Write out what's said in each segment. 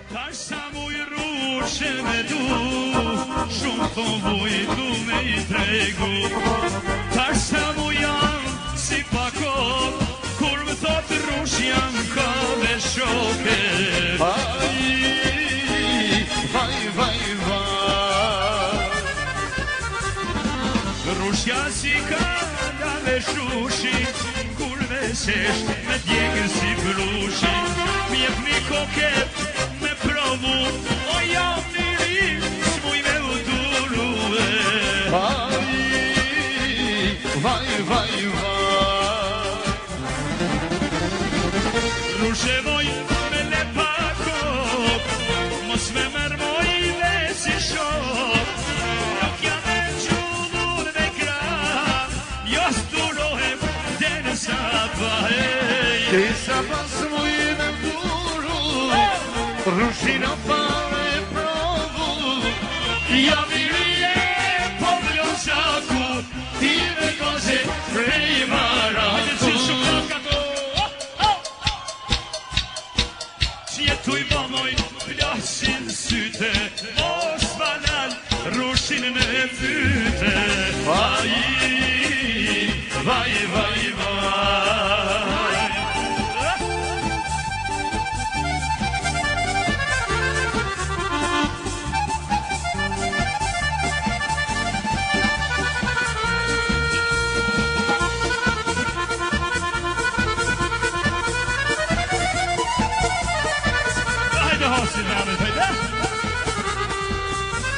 Tash sa muj rushe me du, shumë po vujtu me I tregu. Tash sa muj jam si pakot, kur më thot rush jam ka dhe shoke. Vaj, Rushja si kalla dhe shushi, kur vesesh me djegën si brushi. Mjep një koket me provu, o jam një rim, s'muj me u duru e. Vaj. Rushe moj me le pakop, mos me merë moj dhe si shok. Nuk jam e qullur me gra, jo s'durohem dhe në sabaj. Ti sa pas muj me duru, rushina pa me provu. Jam I rije po vlosaku, ti me koze prej maraku. Jetuj mamoj, plasin syte, mos banal, rushin me fyte. Vaj.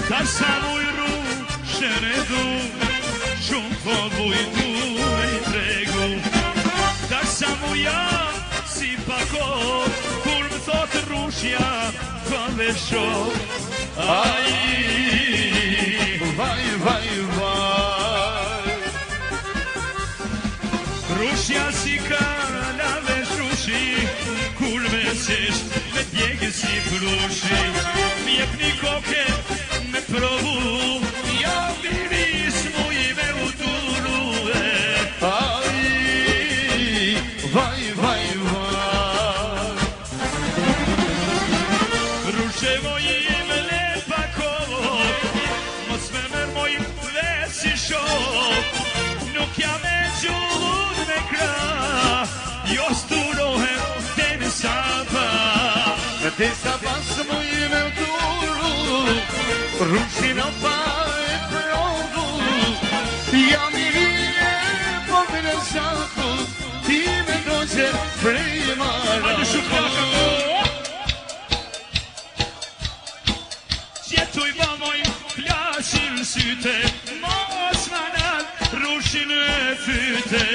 Tash sa muj rushe me du, shumë po vujtu me I tregu. Tash sa muj jam si pakot, kur më thot rushja ka dhe shok. Vaj. Rushja si kalla dhe shushi, kur vesesh me djegën si brushi. Mjep një koket me provu, jam viris muj me u duru e. Vaj. Rushe moj me le pakot, mos me merë moj dhe si shok. Nuk jam e qullur me kra, jo s'durohem dhe në sabaj. Ti sa pas muj me duru, rushina pa e provu. Jam I rije po vlosaku, ti me koze prej maraku. Jetuj mamoj, plasin syte, mos banal, rushin me fyte.